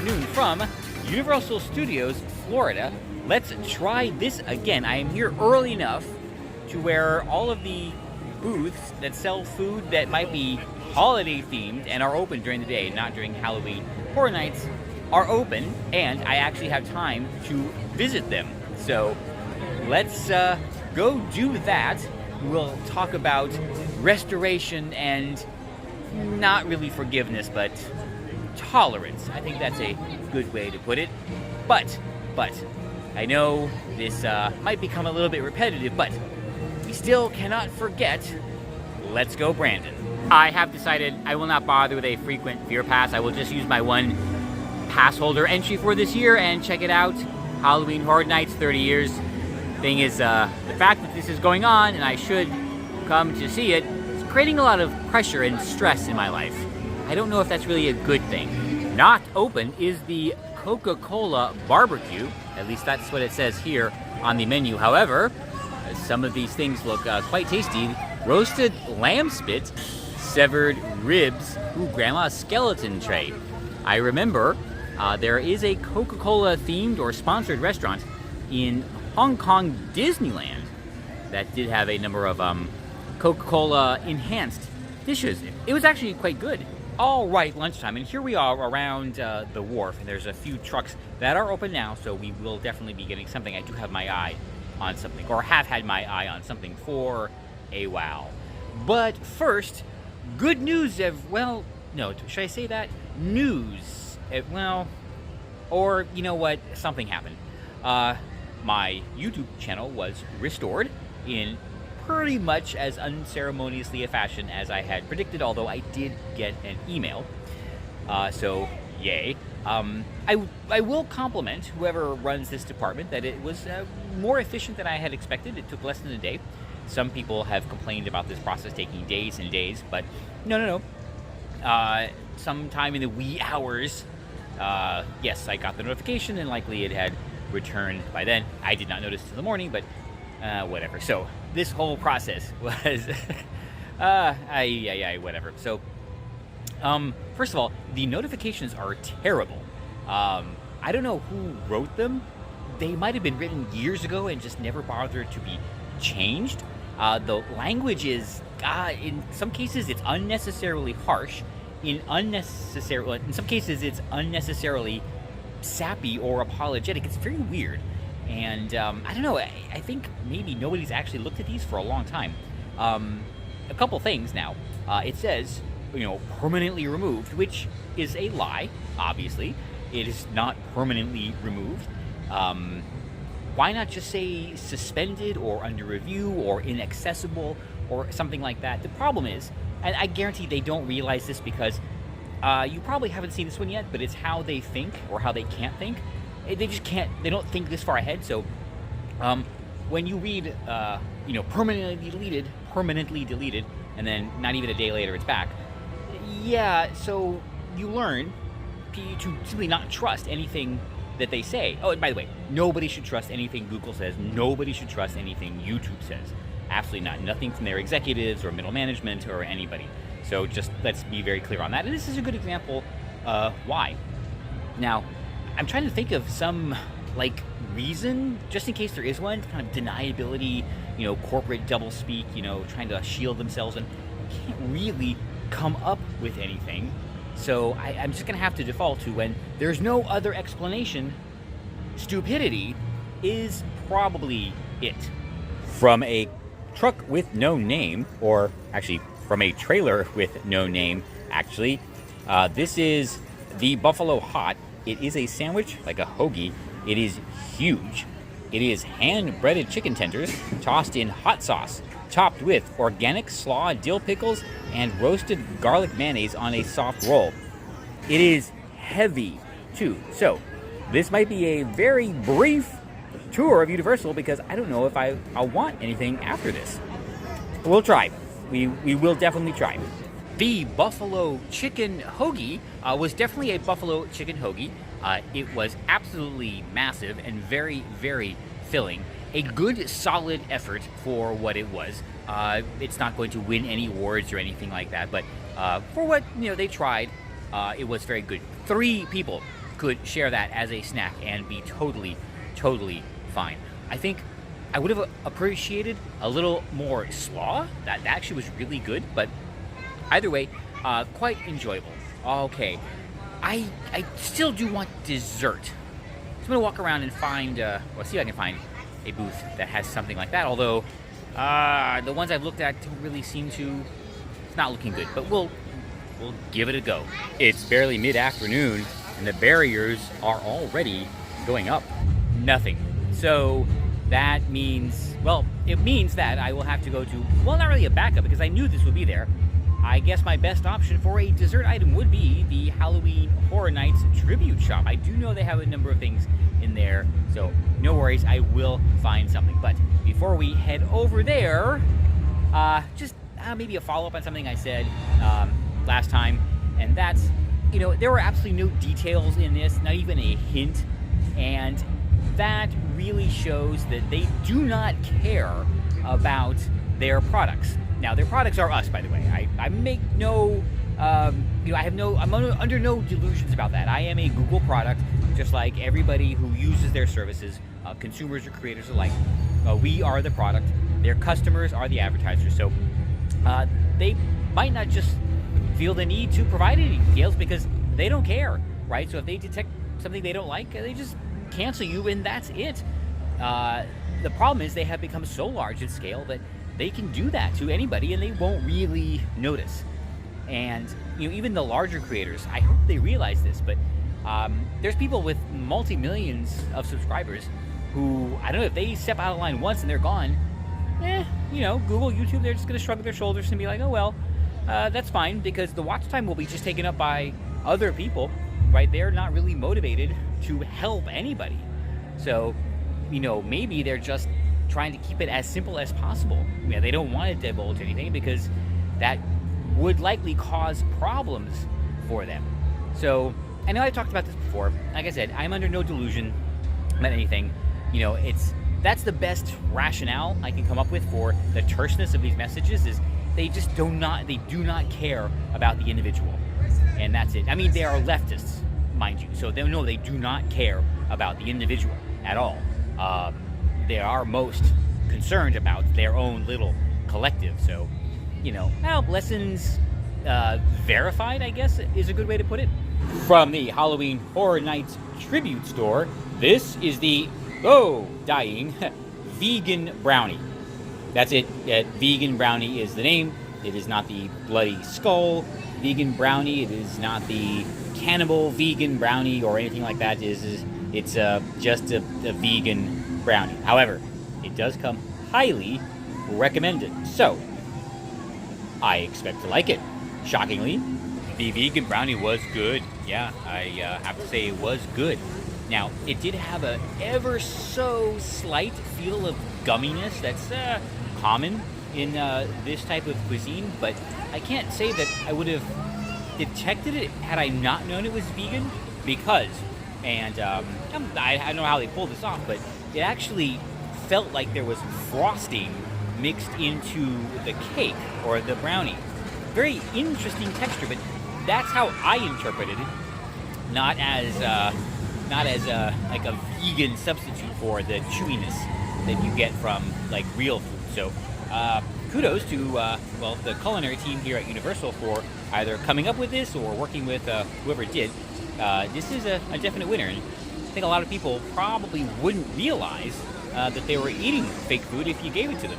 afternoon from Universal Studios, Florida. Let's try this again. I am here early enough to where all of the booths that sell food that might be holiday themed and are open during the day, not during Halloween Horror Nights, are open, and I actually have time to visit them. So let's go do that. We'll talk about restoration and not really forgiveness, but tolerance. I think that's a good way to put it. But I know this might become a little bit repetitive, but we still cannot forget Let's Go Brandon. I have decided I will not bother with a frequent Fear Pass. I will just use my one pass holder entry for this year and check it out. Halloween Horror Nights, 30 years. Thing is, the fact that this is going on and I should come to see it is creating a lot of pressure and stress in my life. I don't know if that's really a good thing. Not open is the Coca-Cola barbecue. At least that's what it says here on the menu. However, some of these things look quite tasty. Roasted lamb spit, severed ribs, ooh, grandma's skeleton tray. I remember there is a Coca-Cola themed or sponsored restaurant in Hong Kong Disneyland that did have a number of Coca-Cola enhanced dishes. It was actually quite good. All right, lunchtime, and here we are around the wharf, and there's a few trucks that are open now, so we will definitely be getting something. I do have my eye on something, or have had my eye on something for a while. But first, good news well, no, should I say that? News, well, or you know what, something happened. My YouTube channel was restored in pretty much as unceremoniously a fashion as I had predicted, although I did get an email. So, yay. I will compliment whoever runs this department that it was more efficient than I had expected. It took less than a day. Some people have complained about this process taking days and days, but no. Sometime in the wee hours, yes, I got the notification, and likely it had returned by then. I did not notice till the morning, but whatever. So this whole process was whatever. So first of all, the notifications are terrible. I don't know who wrote them. They might have been written years ago and just never bothered to be changed. The language is in some cases it's unnecessarily harsh. In some cases it's unnecessarily sappy or apologetic. It's very weird, and I don't know, I think maybe nobody's actually looked at these for a long time. A couple things now. It says, permanently removed, which is a lie. Obviously it is not permanently removed. Why not just say suspended or under review or inaccessible or something like that? The problem is, and I guarantee they don't realize this because you probably haven't seen this one yet, but it's how they think or how they can't think. They just can't, they don't think this far ahead. So when you read, permanently deleted, and then not even a day later it's back. Yeah, so you learn to simply not trust anything that they say. Oh, and by the way, nobody should trust anything Google says. Nobody should trust anything YouTube says. Absolutely not. Nothing from their executives or middle management or anybody. So just let's be very clear on that. And this is a good example why. Now, I'm trying to think of some reason, just in case there is one, kind of deniability, corporate doublespeak, trying to shield themselves, and can't really come up with anything. So I'm just going to have to default to, when there's no other explanation, stupidity is probably it. From a truck with no name, or actually from a trailer with no name, actually, this is the Buffalo Hot. It is a sandwich, like a hoagie. It is huge. It is hand-breaded chicken tenders tossed in hot sauce, topped with organic slaw dill pickles and roasted garlic mayonnaise on a soft roll. It is heavy, too. So, this might be a very brief tour of Universal because I don't know if I'll want anything after this. We'll try. We will definitely try. The Buffalo Chicken Hoagie was definitely a Buffalo Chicken Hoagie. It was absolutely massive and very, very filling. A good, solid effort for what it was. It's not going to win any awards or anything like that, but for what they tried, it was very good. 3 people could share that as a snack and be totally, totally fine. I think I would have appreciated a little more slaw. That actually was really good, but either way, quite enjoyable. Okay, I still do want dessert. So I'm gonna walk around and find, see if I can find a booth that has something like that. Although the ones I've looked at don't really seem to. It's not looking good, but we'll give it a go. It's barely mid-afternoon, and the barriers are already going up. Nothing. So that means, well, it means that I will have to go to, well, not really a backup because I knew this would be there. I guess my best option for a dessert item would be the Halloween Horror Nights tribute shop. I do know they have a number of things in there, so no worries, I will find something. But before we head over there, just maybe a follow-up on something I said last time, and that's, you know, there were absolutely no details in this, not even a hint, and that really shows that they do not care about their products. Now, their products are us, by the way. I make no, I'm under no delusions about that. I am a Google product, just like everybody who uses their services, consumers or creators alike. We are the product. Their customers are the advertisers. So they might not just feel the need to provide any details because they don't care, right? So if they detect something they don't like, they just cancel you, and that's it. The problem is they have become so large in scale that they can do that to anybody and they won't really notice. And you know, even the larger creators, I hope they realize this, but there's people with multi-millions of subscribers who, I don't know, if they step out of line once and they're gone, you know, Google, YouTube, they're just going to shrug their shoulders and be like, oh well, that's fine, because the watch time will be just taken up by other people, right? They're not really motivated to help anybody. So, you know, maybe they're just trying to keep it as simple as possible. You know, they don't want to divulge anything because that would likely cause problems for them. So, I know I've talked about this before. Like I said, I'm under no delusion about anything. You know, that's the best rationale I can come up with for the terseness of these messages is they do not care about the individual. And that's it. I mean, they are leftists, mind you. So they do not care about the individual at all. They are most concerned about their own little collective. So, you know, lessons verified, I guess, is a good way to put it. From the Halloween Horror Nights tribute store, this is the, dying vegan brownie. That's it. Vegan brownie is the name. It is not the bloody skull vegan brownie. It is not the cannibal vegan brownie or anything like that. It's just a vegan brownie. However, it does come highly recommended. So, I expect to like it. Shockingly, the vegan brownie was good. Yeah, I have to say it was good. Now, it did have a ever so slight feel of gumminess that's common in this type of cuisine, but I can't say that I would have detected it had I not known it was vegan, because, and I don't know how they pulled this off, but it actually felt like there was frosting mixed into the cake or the brownie. Very interesting texture, but that's how I interpreted it, not as like a vegan substitute for the chewiness that you get from like real food. So kudos to the culinary team here at Universal for either coming up with this or working with whoever did. This is a definite winner, and I think a lot of people probably wouldn't realize that they were eating fake food if you gave it to them.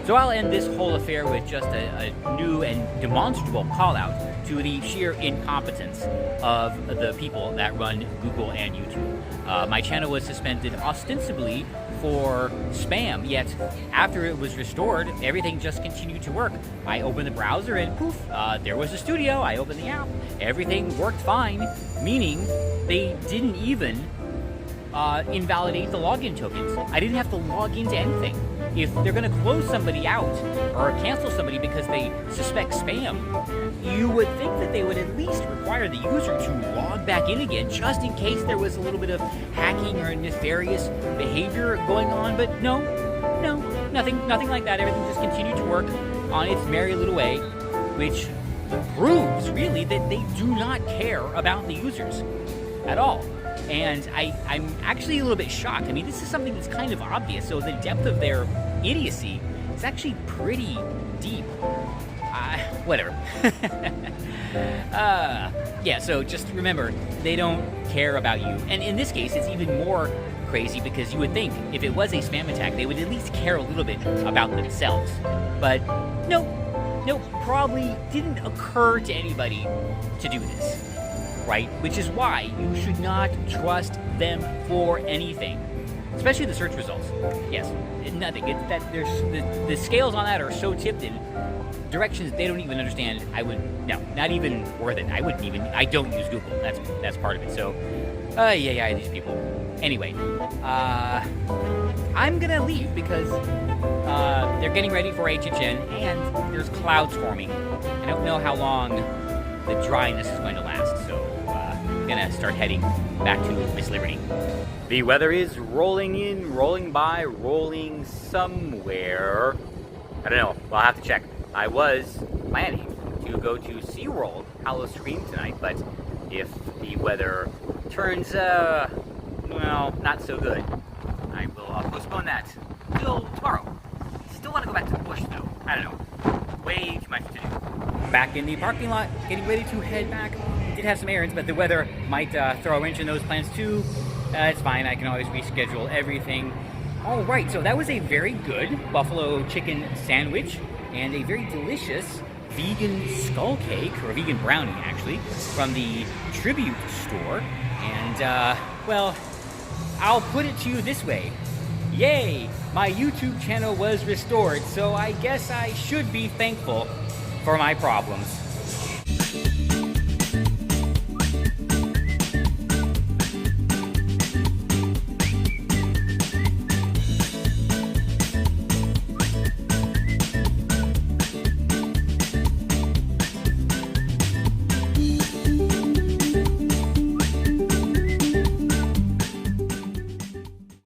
So I'll end this whole affair with just a new and demonstrable call out to the sheer incompetence of the people that run Google and YouTube. My channel was suspended ostensibly for spam, yet after it was restored, everything just continued to work. I opened the browser and poof, there was a studio. I opened the app, everything worked fine, meaning they didn't even invalidate the login tokens. I didn't have to log into anything. If they're going to close somebody out or cancel somebody because they suspect spam, you would think that they would at least require the user to log back in again just in case there was a little bit of hacking or nefarious behavior going on. But no, nothing like that. Everything just continued to work on its merry little way, which proves really that they do not care about the users. at all. And I'm actually a little bit shocked. I mean, this is something that's kind of obvious, so the depth of their idiocy is actually pretty deep. Whatever. Yeah, so just remember, they don't care about you. And in this case, it's even more crazy because you would think if it was a spam attack, they would at least care a little bit about themselves. But nope, probably didn't occur to anybody to do this, right? Which is why you should not trust them for anything, especially the search results. Yes, nothing. It's that the scales on that are so tipped in directions they don't even understand. No, not even worth it. I don't use Google. That's part of it. So, yeah, these people. Anyway, I'm gonna leave because they're getting ready for HHN and there's clouds forming. I don't know how long the dryness is going to last, so I'm gonna start heading back to Miss Liberty. The weather is rolling in, rolling by, rolling somewhere. I don't know. Well, I'll have to check. I was planning to go to SeaWorld Halloween tonight, but if the weather turns, well, not so good, I will postpone that till tomorrow. Still want to go back to the bush, though. I don't know. Way too much to do. Back in the parking lot, getting ready to head back. Did have some errands, but the weather might throw a wrench in those plans, too. It's fine. I can always reschedule everything. All right, so that was a very good buffalo chicken sandwich and a very delicious vegan skull cake, or vegan brownie, actually, from the Tribute store. And, well, I'll put it to you this way. Yay! My YouTube channel was restored, so I guess I should be thankful for my problems.